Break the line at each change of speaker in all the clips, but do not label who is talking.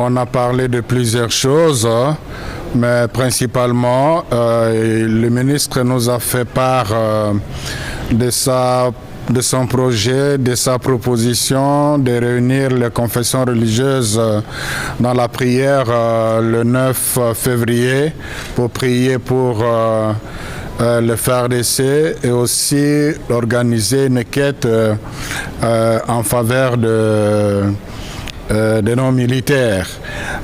On a parlé de plusieurs choses, mais principalement, le ministre nous a fait part de son projet, de sa proposition de réunir les confessions religieuses dans la prière le 9 février pour prier pour le FARDC et aussi organiser une quête en faveur de nos militaires.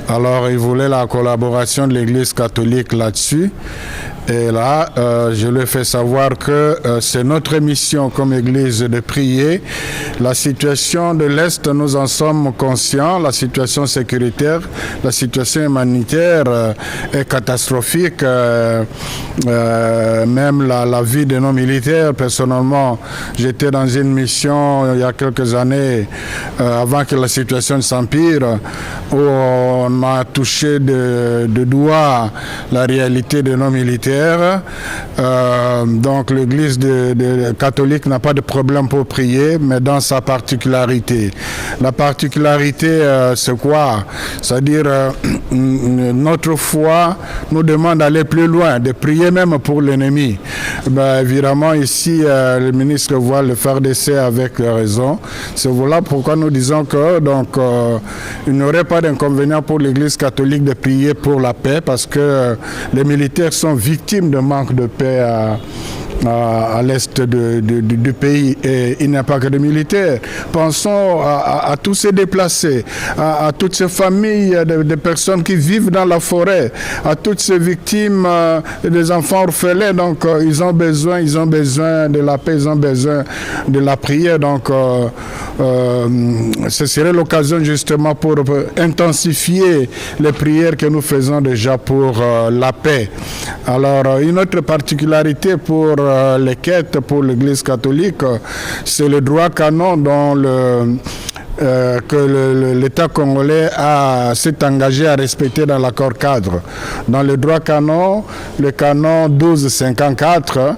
Alors, il voulait la collaboration de l'Église catholique là-dessus. Et là, je lui ai fait savoir que c'est notre mission comme Église de prier. La situation de l'Est, nous en sommes conscients. La situation sécuritaire, la situation humanitaire est catastrophique. Même la vie de nos militaires. Personnellement, j'étais dans une mission il y a quelques années, avant que la situation ne s'empire, où on a touché de doigt la réalité de nos militaires. Donc l'Église catholique n'a pas de problème pour prier, mais dans sa particularité. La particularité, c'est quoi? C'est-à-dire notre foi nous demande d'aller plus loin, de prier même pour l'ennemi. Évidemment, ici, le ministre voit le FARDC avec raison. C'est voilà pourquoi nous disons que il n'y aurait pas d'inconvénient pour l'Église catholique de prier pour la paix, parce que les militaires sont victimes de manque de paix à l'est du pays, et il n'y a pas que de militaires. Pensons à tous ces déplacés, à toutes ces familles de personnes qui vivent dans la forêt, à toutes ces victimes des enfants orphelins. Donc ils ont besoin de la paix, ils ont besoin de la prière. Donc ce serait l'occasion justement pour intensifier les prières que nous faisons déjà pour la paix. Alors une autre particularité pour les quêtes pour l'Église catholique, c'est le droit canon dont que l'État congolais s'est engagé à respecter dans l'accord cadre. Dans le droit canon, le canon 1254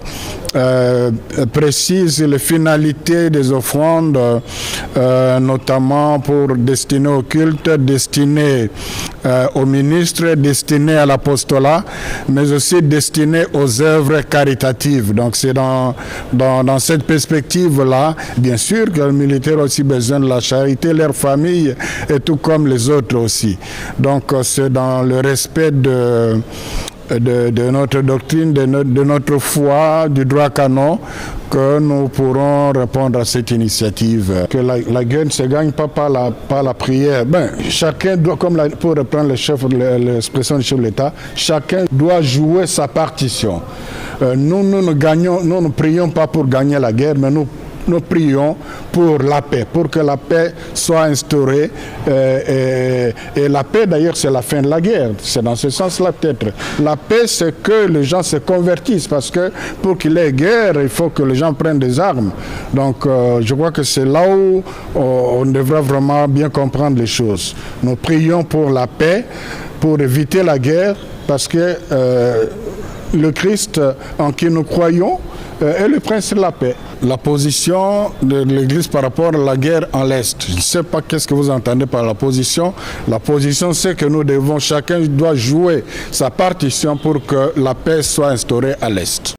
précise les finalités des offrandes, notamment pour destiner au culte, destiné aux ministres, destiné à l'apostolat, mais aussi destiné aux œuvres caritatives. Donc c'est dans cette perspective-là, bien sûr que les militaires ont aussi besoin de la charité, leur famille, et tout comme les autres aussi. Donc c'est dans le respect de notre doctrine, de notre foi, du droit canon, que nous pourrons répondre à cette initiative. Que la guerre ne se gagne pas par la prière. Chacun doit, pour reprendre l'expression du chef de l'État, chacun doit jouer sa partition. Nous ne prions pas pour gagner la guerre, mais nous prions pour la paix, pour que la paix soit instaurée. Et la paix, d'ailleurs, c'est la fin de la guerre. C'est dans ce sens-là, peut-être. La paix, c'est que les gens se convertissent, parce que pour qu'il y ait guerre, il faut que les gens prennent des armes. Donc, je crois que c'est là où on devrait vraiment bien comprendre les choses. Nous prions pour la paix, pour éviter la guerre, parce que le Christ en qui nous croyons est le prince de la paix. La position de l'Église par rapport à la guerre en l'Est. Je ne sais pas qu'est-ce que vous entendez par la position. La position, c'est que chacun doit jouer sa partition pour que la paix soit instaurée à l'Est.